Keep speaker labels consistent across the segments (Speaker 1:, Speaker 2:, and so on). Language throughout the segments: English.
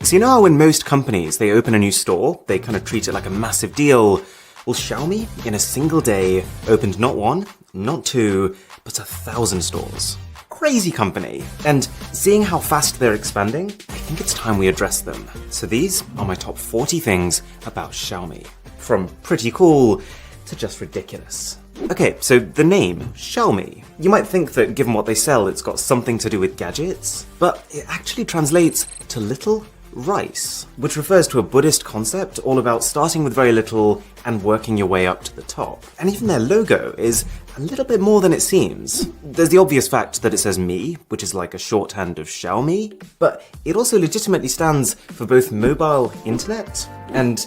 Speaker 1: So you know how in most companies, they open a new store, they kind of treat it like a massive deal. Well, Xiaomi, in a single day, opened not one, not two, but 1,000 stores. Crazy company. And seeing how fast they're expanding, I think it's time we address them. So these are my top 40 things about Xiaomi. From pretty cool to just ridiculous. Okay, so the name, Xiaomi. You might think that given what they sell, it's got something to do with gadgets, but it actually translates to little rice, which refers to a Buddhist concept all about starting with very little and working your way up to the top. And even their logo is a little bit more than it seems. There's the obvious fact that it says Mi, which is like a shorthand of Xiaomi, but it also legitimately stands for both mobile internet and,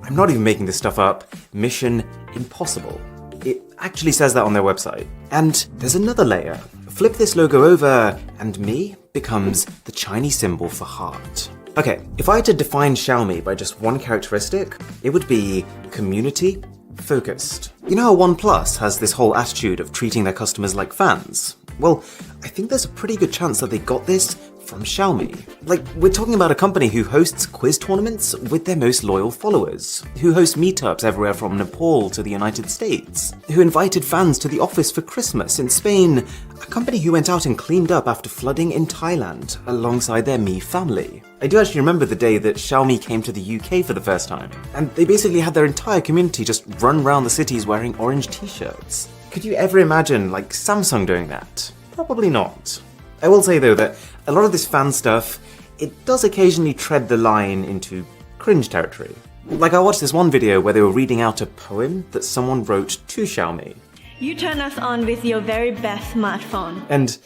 Speaker 1: I'm not even making this stuff up, Mission Impossible. It actually says that on their website. And there's another layer. Flip this logo over and Mi becomes the Chinese symbol for heart. Okay, if I had to define Xiaomi by just one characteristic, it would be community focused. You know how OnePlus has this whole attitude of treating their customers like fans? Well, I think there's a pretty good chance that they got this from Xiaomi. Like, we're talking about a company who hosts quiz tournaments with their most loyal followers, who host meetups everywhere from Nepal to the United States, who invited fans to the office for Christmas in Spain, a company who went out and cleaned up after flooding in Thailand alongside their Mi family. I do actually remember the day that Xiaomi came to the UK for the first time, and they basically had their entire community just run around the cities wearing orange t-shirts. Could you ever imagine, like, Samsung doing that? Probably not. I will say though that a lot of this fan stuff, it does occasionally tread the line into cringe territory. Like, I watched this one video where they were reading out a poem that someone wrote to Xiaomi.
Speaker 2: You turn us on with your very best smartphone.
Speaker 1: And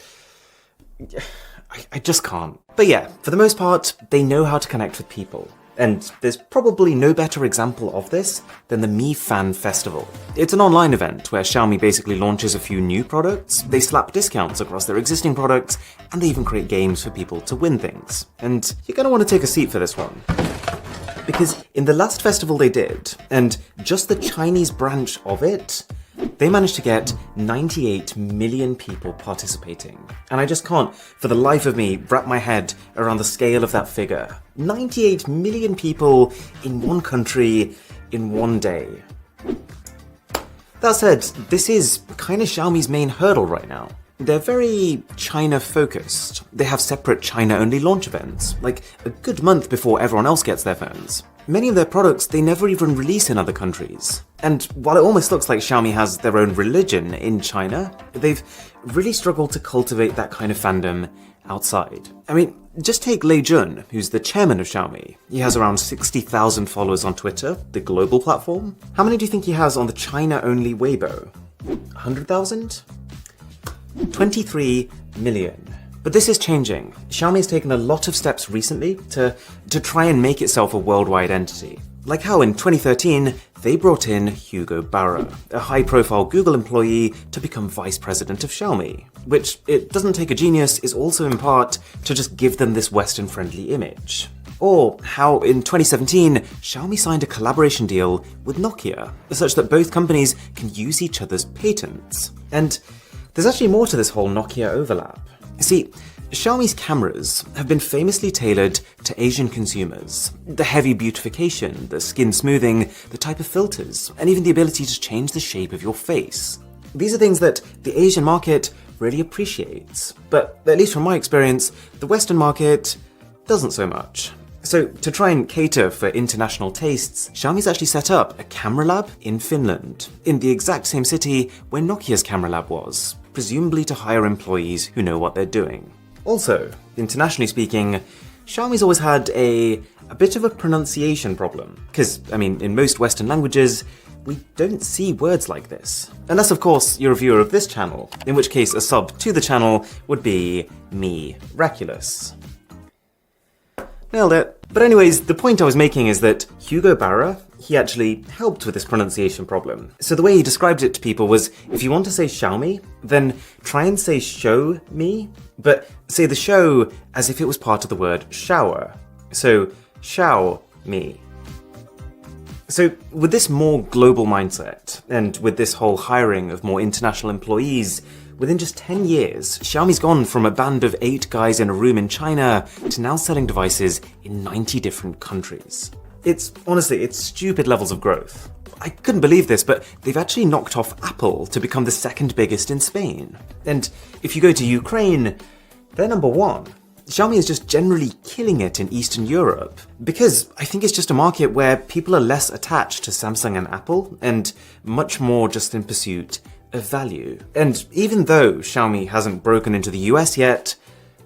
Speaker 1: I just can't. But yeah, for the most part, they know how to connect with people. And there's probably no better example of this than the Mi Fan Festival. It's an online event where Xiaomi basically launches a few new products, they slap discounts across their existing products, and they even create games for people to win things. And you're gonna want to take a seat for this one. Because in the last festival they did, and just the Chinese branch of it, they managed to get 98 million people participating. And I just can't, for the life of me, wrap my head around the scale of that figure. 98 million people in one country in one day. That said, this is kind of Xiaomi's main hurdle right now. They're very China-focused. They have separate China-only launch events, like a good month before everyone else gets their phones. Many of their products they never even release in other countries. And while it almost looks like Xiaomi has their own religion in China, they've really struggled to cultivate that kind of fandom outside. I mean, just take Lei Jun, who's the chairman of Xiaomi. He has around 60,000 followers on Twitter, the global platform. How many do you think he has on the China-only Weibo? 100,000? 23 million. But this is changing. Xiaomi has taken a lot of steps recently to try and make itself a worldwide entity. Like how in 2013, they brought in Hugo Barra, a high-profile Google employee, to become vice president of Xiaomi, which, it doesn't take a genius, is also in part to just give them this Western-friendly image. Or how in 2017, Xiaomi signed a collaboration deal with Nokia, such that both companies can use each other's patents. And there's actually more to this whole Nokia overlap. See, Xiaomi's cameras have been famously tailored to Asian consumers. The heavy beautification, the skin smoothing, the type of filters, and even the ability to change the shape of your face. These are things that the Asian market really appreciates. But at least from my experience, the Western market doesn't so much. So to try and cater for international tastes, Xiaomi's actually set up a camera lab in Finland, in the exact same city where Nokia's camera lab was, presumably to hire employees who know what they're doing. Also, internationally speaking, Xiaomi's always had a bit of a pronunciation problem. Because, I mean, in most Western languages, we don't see words like this. Unless, of course, you're a viewer of this channel, in which case a sub to the channel would be Mrwhosetheboss. Nailed it. But anyways, the point I was making is that Hugo Barra, he actually helped with this pronunciation problem. So the way he described it to people was, if you want to say Xiaomi, then try and say show me, but say the show as if it was part of the word shower. So, xiao me. So with this more global mindset, and with this whole hiring of more international employees, Within just 10 years, Xiaomi's gone from a band of 8 guys in a room in China to now selling devices in 90 different countries. It's stupid levels of growth. I couldn't believe this, but they've actually knocked off Apple to become the second biggest in Spain. And if you go to Ukraine, they're number 1. Xiaomi is just generally killing it in Eastern Europe because I think it's just a market where people are less attached to Samsung and Apple and much more just in pursuit of value. And even though Xiaomi hasn't broken into the US yet,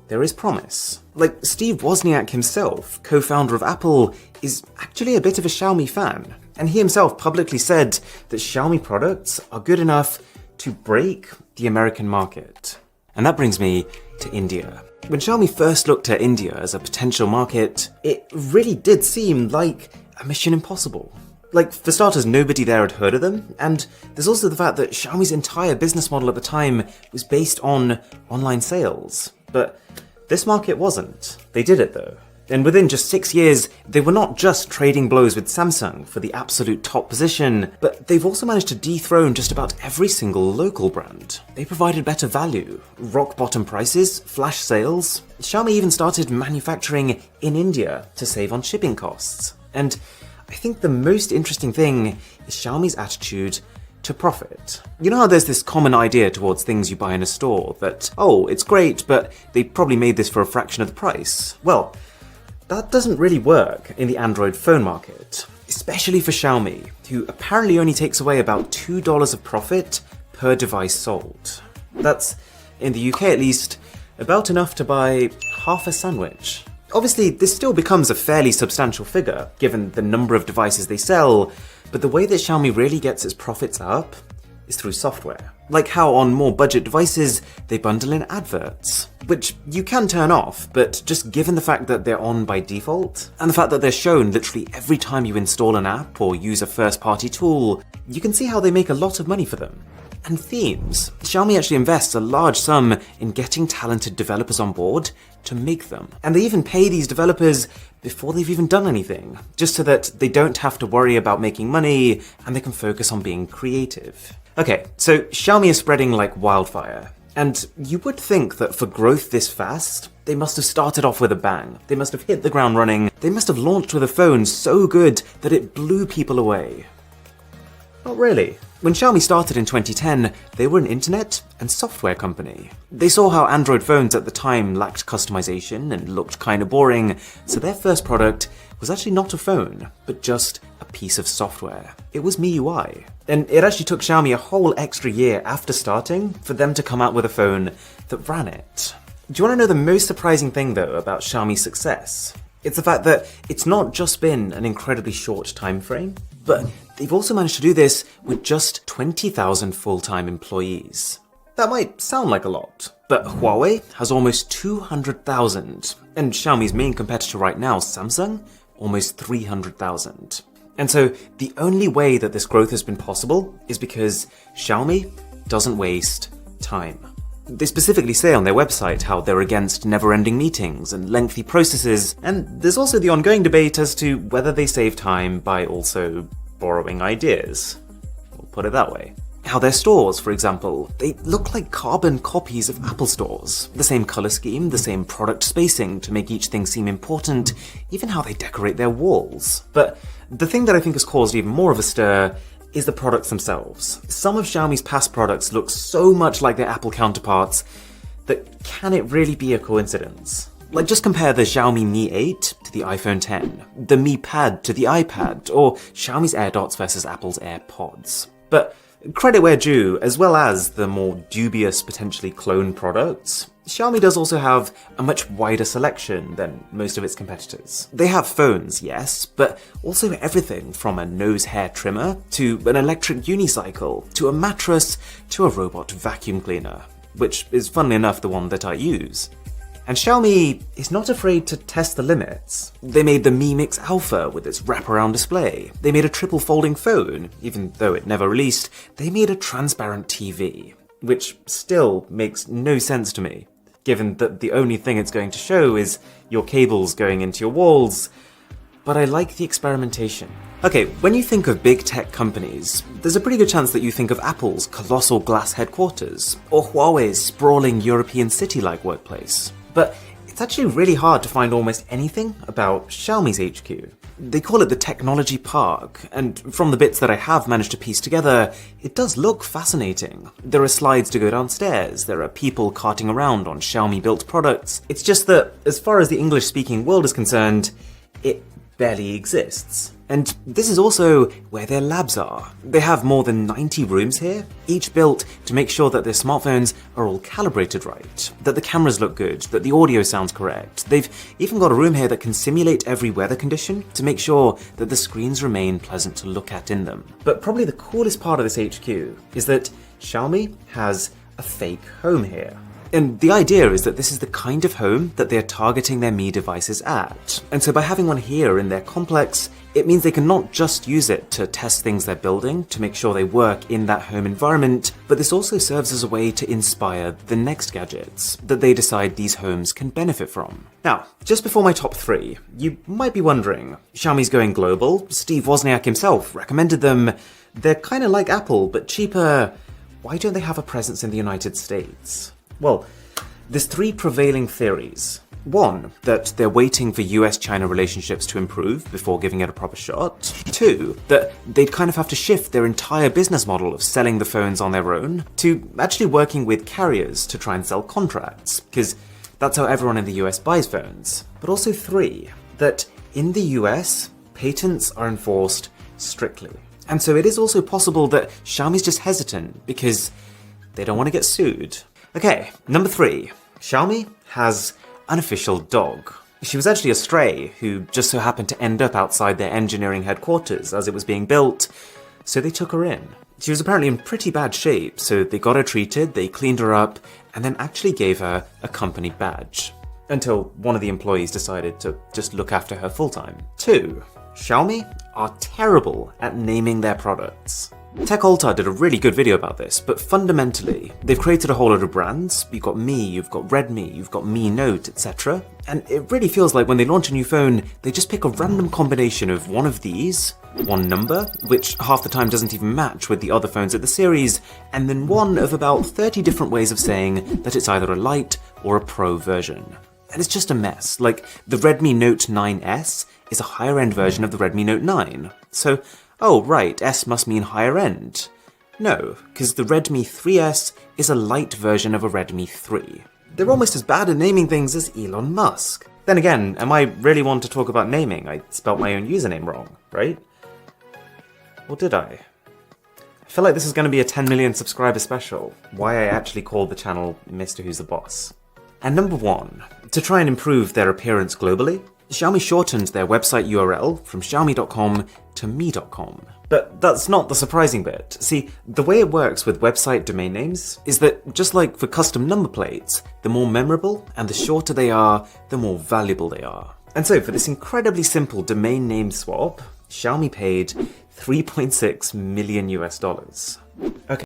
Speaker 1: there is promise. Like, Steve Wozniak himself, co-founder of Apple, is actually a bit of a Xiaomi fan. And he himself publicly said that Xiaomi products are good enough to break the American market. And that brings me to India. When Xiaomi first looked at India as a potential market, it really did seem like a mission impossible. Like, for starters, nobody there had heard of them, and there's also the fact that Xiaomi's entire business model at the time was based on online sales. But this market wasn't. They did it though. And within just 6 years, they were not just trading blows with Samsung for the absolute top position, but they've also managed to dethrone just about every single local brand. They provided better value, rock bottom prices, flash sales. Xiaomi even started manufacturing in India to save on shipping costs. And I think the most interesting thing is Xiaomi's attitude to profit. You know how there's this common idea towards things you buy in a store that, oh, it's great, but they probably made this for a fraction of the price. Well, that doesn't really work in the Android phone market, especially for Xiaomi, who apparently only takes away about $2 of profit per device sold. That's, in the UK at least, about enough to buy half a sandwich. Obviously, this still becomes a fairly substantial figure, given the number of devices they sell, but the way that Xiaomi really gets its profits up is through software. Like how on more budget devices, they bundle in adverts, which you can turn off, but just given the fact that they're on by default, and the fact that they're shown literally every time you install an app or use a first-party tool, you can see how they make a lot of money for them. And themes. Xiaomi actually invests a large sum in getting talented developers on board to make them. And they even pay these developers before they've even done anything, just so that they don't have to worry about making money and they can focus on being creative. Okay, so Xiaomi is spreading like wildfire. And you would think that for growth this fast, they must have started off with a bang. They must have hit the ground running. They must have launched with a phone so good that it blew people away. Not really. When Xiaomi started in 2010, they were an internet and software company. They saw how Android phones at the time lacked customization and looked kinda boring, so their first product was actually not a phone, but just a piece of software. It was MIUI. And it actually took Xiaomi a whole extra year after starting for them to come out with a phone that ran it. Do you want to know the most surprising thing though about Xiaomi's success? It's the fact that it's not just been an incredibly short time frame, but they've also managed to do this with just 20,000 full-time employees. That might sound like a lot, but Huawei has almost 200,000, and Xiaomi's main competitor right now, Samsung, almost 300,000. And so the only way that this growth has been possible is because Xiaomi doesn't waste time. They specifically say on their website how they're against never-ending meetings and lengthy processes, and there's also the ongoing debate as to whether they save time by also borrowing ideas. We'll put it that way. How their stores, for example, they look like carbon copies of Apple stores. The same color scheme, the same product spacing to make each thing seem important, even how they decorate their walls. But the thing that I think has caused even more of a stir is the products themselves. Some of Xiaomi's past products look so much like their Apple counterparts that can it really be a coincidence? Like, just compare the Xiaomi Mi 8 to the iPhone 10, the Mi Pad to the iPad, or Xiaomi's AirDots versus Apple's AirPods. But credit where due, as well as the more dubious, potentially clone products, Xiaomi does also have a much wider selection than most of its competitors. They have phones, yes, but also everything from a nose hair trimmer, to an electric unicycle, to a mattress, to a robot vacuum cleaner, which is funnily enough the one that I use. And Xiaomi is not afraid to test the limits. They made the Mi Mix Alpha with its wraparound display. They made a triple folding phone, even though it never released. They made a transparent TV, which still makes no sense to me, given that the only thing it's going to show is your cables going into your walls. but I like the experimentation. Okay, when you think of big tech companies, there's a pretty good chance that you think of Apple's colossal glass headquarters, or Huawei's sprawling European city-like workplace. But it's actually really hard to find almost anything about Xiaomi's HQ. They call it the Technology Park, and from the bits that I have managed to piece together, it does look fascinating. There are slides to go downstairs, there are people carting around on Xiaomi-built products. It's just that, as far as the English-speaking world is concerned, it barely exists. And this is also where their labs are. They have more than 90 rooms here, each built to make sure that their smartphones are all calibrated right, that the cameras look good, that the audio sounds correct. They've even got a room here that can simulate every weather condition to make sure that the screens remain pleasant to look at in them. But probably the coolest part of this HQ is that Xiaomi has a fake home here. And the idea is that this is the kind of home that they're targeting their Mi devices at. And so by having one here in their complex, it means they can not just use it to test things they're building to make sure they work in that home environment, but this also serves as a way to inspire the next gadgets that they decide these homes can benefit from. Now, just before my top 3, you might be wondering, Xiaomi's going global, Steve Wozniak himself recommended them, they're kind of like Apple, but cheaper, why don't they have a presence in the United States? Well, there's 3 prevailing theories. 1, that they're waiting for US-China relationships to improve before giving it a proper shot. 2, that they'd kind of have to shift their entire business model of selling the phones on their own to actually working with carriers to try and sell contracts, because that's how everyone in the US buys phones. But also 3, that in the US, patents are enforced strictly. And so it is also possible that Xiaomi's just hesitant because they don't want to get sued. Okay, number 3. Xiaomi has an official dog. She was actually a stray who just so happened to end up outside their engineering headquarters as it was being built, so they took her in. She was apparently in pretty bad shape, so they got her treated, they cleaned her up, and then actually gave her a company badge. Until one of the employees decided to just look after her full-time. 2. Xiaomi are terrible at naming their products. Tech Altar did a really good video about this, but fundamentally, they've created a whole load of brands. You've got Mi, you've got Redmi, you've got Mi Note, etc. And it really feels like when they launch a new phone, they just pick a random combination of one of these, one number, which half the time doesn't even match with the other phones of the series, and then one of about 30 different ways of saying that it's either a light or a pro version. And it's just a mess. Like, the Redmi Note 9S is a higher end version of the Redmi Note 9. So, oh right, S must mean higher end. No, because the Redmi 3S is a light version of a Redmi 3. They're almost as bad at naming things as Elon Musk. Then again, am I really one to talk about naming? I spelt my own username wrong, right? Or did I? I feel like this is going to be a 10 million subscriber special. Why I actually called the channel Mr. Who's the Boss. And number 1, to try and improve their appearance globally, Xiaomi shortened their website URL from xiaomi.com to mi.com. But that's not the surprising bit. See, the way it works with website domain names is that, just like for custom number plates, the more memorable and the shorter they are, the more valuable they are. And so for this incredibly simple domain name swap, Xiaomi paid $3.6 million. Okay.